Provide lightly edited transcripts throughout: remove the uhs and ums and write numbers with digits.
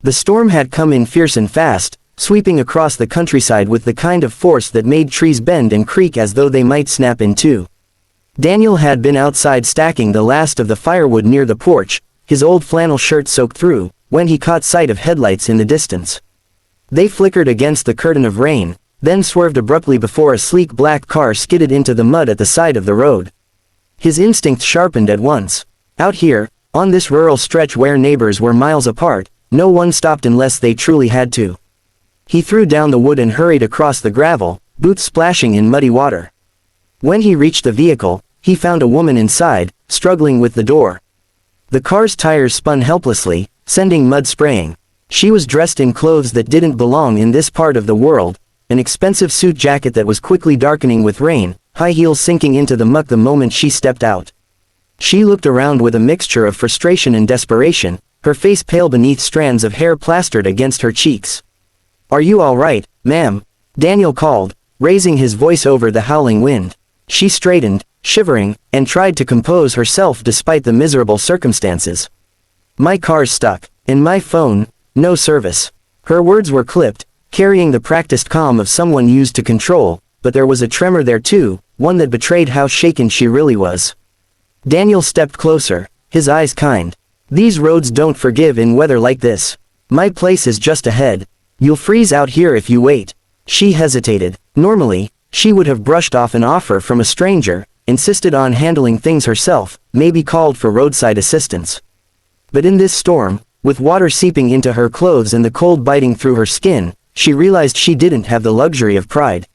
The storm had come in fierce and fast, sweeping across the countryside with the kind of force that made trees bend and creak as though they might snap in two. Daniel had been outside stacking the last of the firewood near the porch, his old flannel shirt soaked through, when he caught sight of headlights in the distance. They flickered against the curtain of rain, then swerved abruptly before a sleek black car skidded into the mud at the side of the road. His instinct sharpened at once. Out here, on this rural stretch where neighbors were miles apart, no one stopped unless they truly had to. He threw down the wood and hurried across the gravel, boots splashing in muddy water. When he reached the vehicle, he found a woman inside, struggling with the door. The car's tires spun helplessly, sending mud spraying. She was dressed in clothes that didn't belong in this part of the world, an expensive suit jacket that was quickly darkening with rain, high heels sinking into the muck the moment she stepped out. She looked around with a mixture of frustration and desperation, her face pale beneath strands of hair plastered against her cheeks. "Are you all right, ma'am?" Daniel called, raising his voice over the howling wind. She straightened, shivering, and tried to compose herself despite the miserable circumstances. "My car's stuck, and my phone, no service." Her words were clipped, carrying the practiced calm of someone used to control, but there was a tremor there too, one that betrayed how shaken she really was. Daniel stepped closer, his eyes kind. "These roads don't forgive in weather like this. My place is just ahead. You'll freeze out here if you wait." She hesitated. Normally, she would have brushed off an offer from a stranger, insisted on handling things herself, maybe called for roadside assistance. But in this storm, with water seeping into her clothes and the cold biting through her skin, she realized she didn't have the luxury of pride.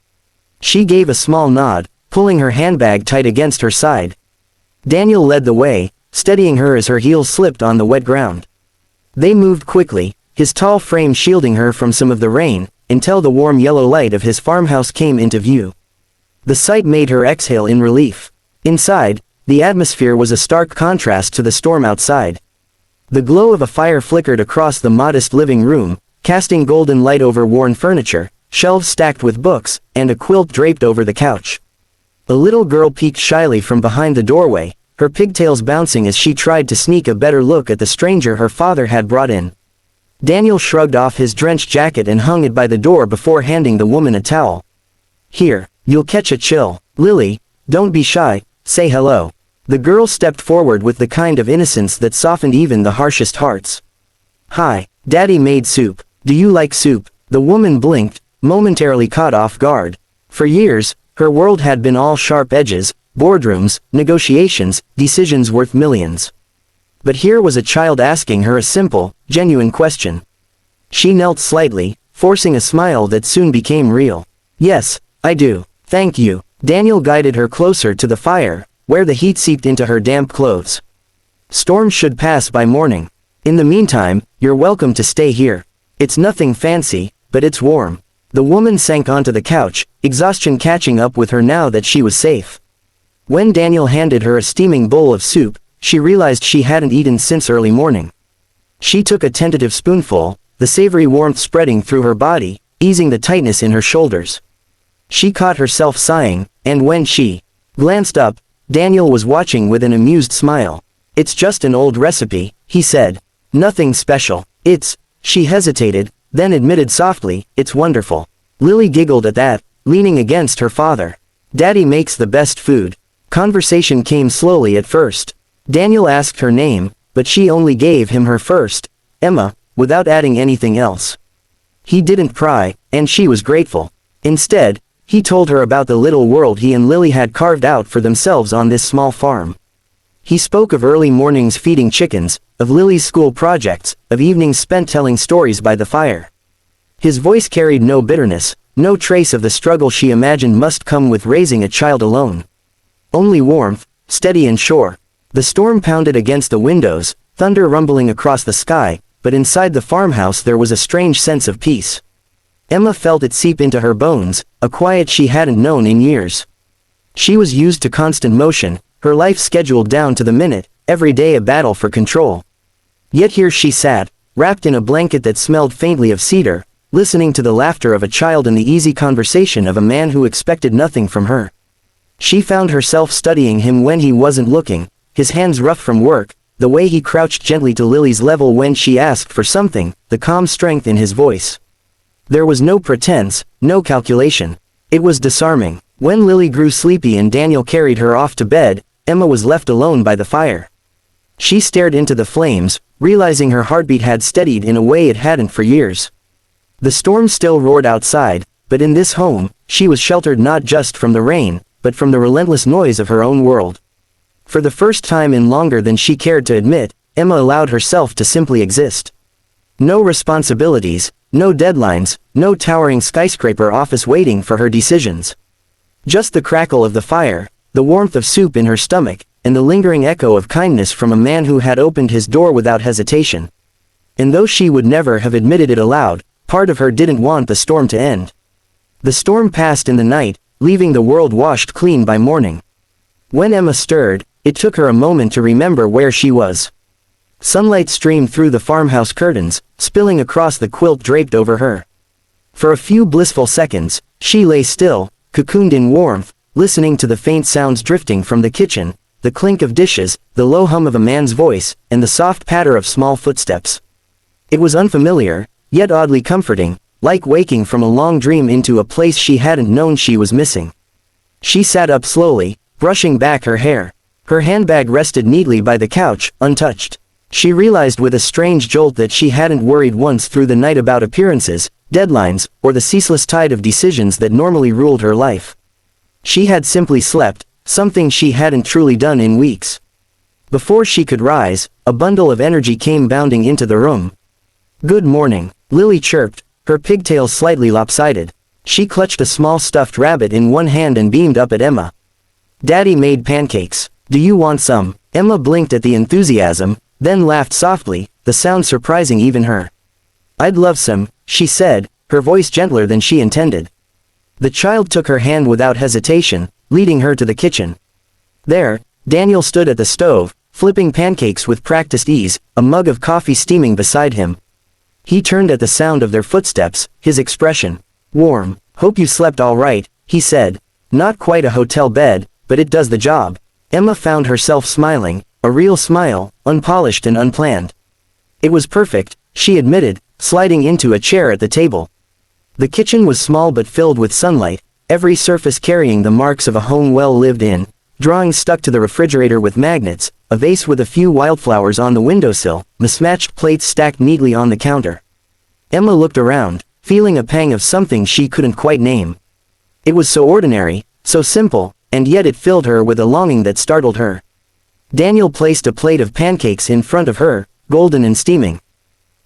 She gave a small nod, pulling her handbag tight against her side. Daniel led the way, steadying her as her heels slipped on the wet ground. They moved quickly, his tall frame shielding her from some of the rain, until the warm yellow light of his farmhouse came into view. The sight made her exhale in relief. Inside, the atmosphere was a stark contrast to the storm outside. The glow of a fire flickered across the modest living room, casting golden light over worn furniture, shelves stacked with books, and a quilt draped over the couch. A little girl peeked shyly from behind the doorway, her pigtails bouncing as she tried to sneak a better look at the stranger her father had brought in. Daniel shrugged off his drenched jacket and hung it by the door before handing the woman a towel. "Here, you'll catch a chill. Lily, don't be shy, say hello." The girl stepped forward with the kind of innocence that softened even the harshest hearts. "Hi, Daddy made soup. Do you like soup?" The woman blinked, momentarily caught off guard. For years, her world had been all sharp edges, boardrooms, negotiations, decisions worth millions. But here was a child asking her a simple, genuine question. She knelt slightly, forcing a smile that soon became real. "Yes, I do. Thank you." Daniel guided her closer to the fire, where the heat seeped into her damp clothes. "Storms should pass by morning. In the meantime, you're welcome to stay here. It's nothing fancy, but it's warm." The woman sank onto the couch, exhaustion catching up with her now that she was safe. When Daniel handed her a steaming bowl of soup, she realized she hadn't eaten since early morning. She took a tentative spoonful, the savory warmth spreading through her body, easing the tightness in her shoulders. She caught herself sighing, and when she glanced up, Daniel was watching with an amused smile. "It's just an old recipe," he said. "Nothing special. She hesitated, then admitted softly, "It's wonderful." Lily giggled at that, leaning against her father. "Daddy makes the best food." Conversation came slowly at first. Daniel asked her name, but she only gave him her first, Emma, without adding anything else. He didn't pry, and she was grateful. Instead, he told her about the little world he and Lily had carved out for themselves on this small farm. He spoke of early mornings feeding chickens, of Lily's school projects, of evenings spent telling stories by the fire. His voice carried no bitterness, no trace of the struggle she imagined must come with raising a child alone. Only warmth, steady and sure. The storm pounded against the windows, thunder rumbling across the sky, but inside the farmhouse there was a strange sense of peace. Emma felt it seep into her bones, a quiet she hadn't known in years. She was used to constant motion, her life scheduled down to the minute, every day a battle for control. Yet here she sat, wrapped in a blanket that smelled faintly of cedar, listening to the laughter of a child and the easy conversation of a man who expected nothing from her. She found herself studying him when he wasn't looking, his hands rough from work, the way he crouched gently to Lily's level when she asked for something, the calm strength in his voice. There was no pretense, no calculation. It was disarming. When Lily grew sleepy and Daniel carried her off to bed, Emma was left alone by the fire. She stared into the flames, realizing her heartbeat had steadied in a way it hadn't for years. The storm still roared outside, but in this home, she was sheltered not just from the rain, but from the relentless noise of her own world. For the first time in longer than she cared to admit, Emma allowed herself to simply exist. No responsibilities, no deadlines, no towering skyscraper office waiting for her decisions. Just the crackle of the fire, the warmth of soup in her stomach, and the lingering echo of kindness from a man who had opened his door without hesitation. And though she would never have admitted it aloud, part of her didn't want the storm to end. The storm passed in the night, leaving the world washed clean by morning. When Emma stirred, it took her a moment to remember where she was. Sunlight streamed through the farmhouse curtains, spilling across the quilt draped over her. For a few blissful seconds, she lay still, cocooned in warmth, listening to the faint sounds drifting from the kitchen, the clink of dishes, the low hum of a man's voice, and the soft patter of small footsteps. It was unfamiliar, yet oddly comforting, like waking from a long dream into a place she hadn't known she was missing. She sat up slowly, brushing back her hair. Her handbag rested neatly by the couch, untouched. She realized with a strange jolt that she hadn't worried once through the night about appearances, deadlines, or the ceaseless tide of decisions that normally ruled her life. She had simply slept, something she hadn't truly done in weeks. Before she could rise, a bundle of energy came bounding into the room. "Good morning," Lily chirped, her pigtails slightly lopsided. She clutched a small stuffed rabbit in one hand and beamed up at Emma. "Daddy made pancakes. Do you want some?" Emma blinked at the enthusiasm, then laughed softly, the sound surprising even her. "I'd love some," she said, her voice gentler than she intended. The child took her hand without hesitation, leading her to the kitchen. There, Daniel stood at the stove, flipping pancakes with practiced ease, a mug of coffee steaming beside him. He turned at the sound of their footsteps, his expression warm. "Hope you slept all right," he said. "Not quite a hotel bed, but it does the job." Emma found herself smiling, a real smile, unpolished and unplanned. It was perfect, she admitted, sliding into a chair at the table. The kitchen was small but filled with sunlight, every surface carrying the marks of a home well lived in, drawings stuck to the refrigerator with magnets, a vase with a few wildflowers on the windowsill, mismatched plates stacked neatly on the counter. Emma looked around, feeling a pang of something she couldn't quite name. It was so ordinary, so simple, and yet it filled her with a longing that startled her. Daniel placed a plate of pancakes in front of her, golden and steaming.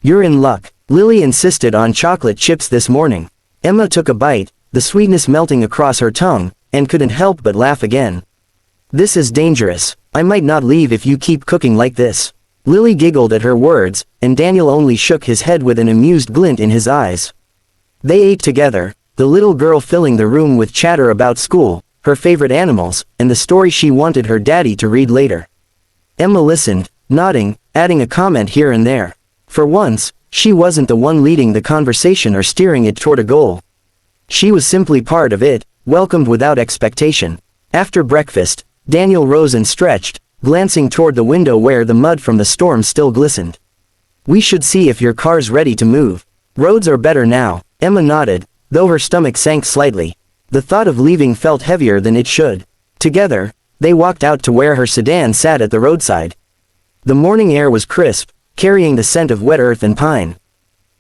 "You're in luck." Lily insisted on chocolate chips this morning. Emma took a bite, the sweetness melting across her tongue, and couldn't help but laugh again. "This is dangerous. I might not leave if you keep cooking like this." Lily giggled at her words, and Daniel only shook his head with an amused glint in his eyes. They ate together, the little girl filling the room with chatter about school, her favorite animals, and the story she wanted her daddy to read later. Emma listened, nodding, adding a comment here and there. For once, she wasn't the one leading the conversation or steering it toward a goal. She was simply part of it, welcomed without expectation. After breakfast, Daniel rose and stretched, glancing toward the window where the mud from the storm still glistened. "We should see if your car's ready to move. Roads are better now." Emma nodded, though her stomach sank slightly. The thought of leaving felt heavier than it should. Together, they walked out to where her sedan sat at the roadside. The morning air was crisp, carrying the scent of wet earth and pine.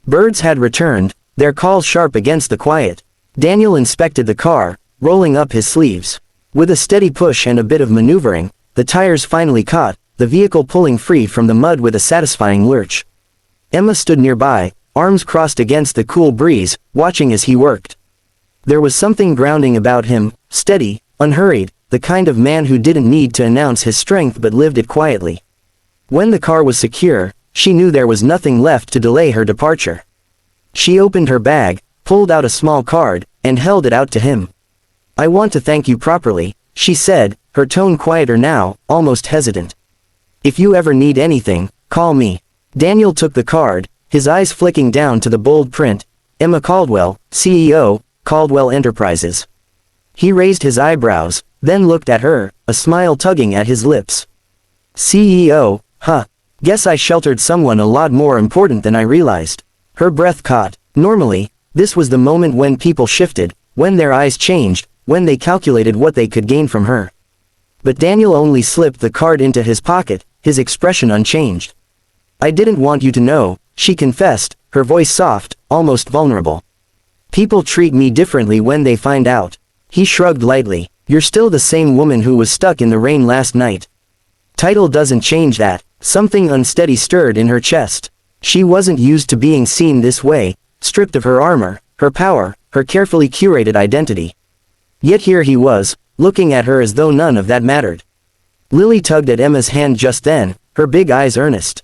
Birds had returned, their calls sharp against the quiet. Daniel inspected the car, rolling up his sleeves. With a steady push and a bit of maneuvering, the tires finally caught, the vehicle pulling free from the mud with a satisfying lurch. Emma stood nearby, arms crossed against the cool breeze, watching as he worked. There was something grounding about him, steady, unhurried, the kind of man who didn't need to announce his strength but lived it quietly. When the car was secure, she knew there was nothing left to delay her departure. She opened her bag, pulled out a small card, and held it out to him. "I want to thank you properly," she said, her tone quieter now, almost hesitant. "If you ever need anything, call me." Daniel took the card, his eyes flicking down to the bold print, "Emma Caldwell, CEO, Caldwell Enterprises." He raised his eyebrows, then looked at her, a smile tugging at his lips. "CEO, Huh. Guess I sheltered someone a lot more important than I realized. Her breath caught. Normally, this was the moment when people shifted, when their eyes changed, when they calculated what they could gain from her. But Daniel only slipped the card into his pocket, his expression unchanged. I didn't want you to know, she confessed, her voice soft, almost vulnerable. People treat me differently when they find out. He shrugged lightly. You're still the same woman who was stuck in the rain last night. Title doesn't change that. Something unsteady stirred in her chest. She wasn't used to being seen this way, stripped of her armor, her power, her carefully curated identity. Yet here he was, looking at her as though none of that mattered. Lily tugged at Emma's hand just then, her big eyes earnest.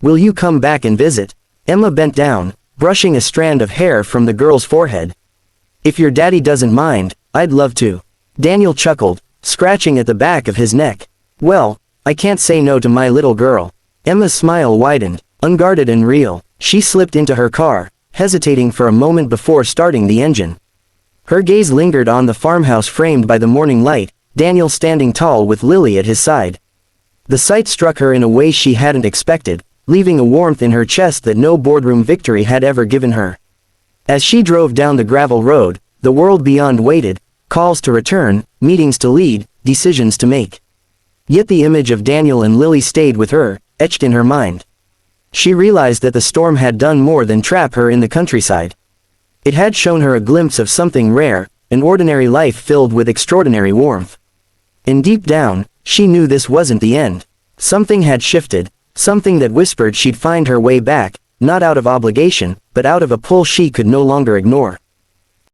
Will you come back and visit? Emma bent down, brushing a strand of hair from the girl's forehead. If your daddy doesn't mind, I'd love to. Daniel chuckled, scratching at the back of his neck. Well, I can't say no to my little girl. Emma's smile widened, unguarded and real. She slipped into her car, hesitating for a moment before starting the engine. Her gaze lingered on the farmhouse framed by the morning light, Daniel standing tall with Lily at his side. The sight struck her in a way she hadn't expected, leaving a warmth in her chest that no boardroom victory had ever given her. As she drove down the gravel road, the world beyond waited, calls to return, meetings to lead, decisions to make. Yet the image of Daniel and Lily stayed with her, etched in her mind. She realized that the storm had done more than trap her in the countryside. It had shown her a glimpse of something rare, an ordinary life filled with extraordinary warmth. And deep down, she knew this wasn't the end. Something had shifted, something that whispered she'd find her way back, not out of obligation, but out of a pull she could no longer ignore.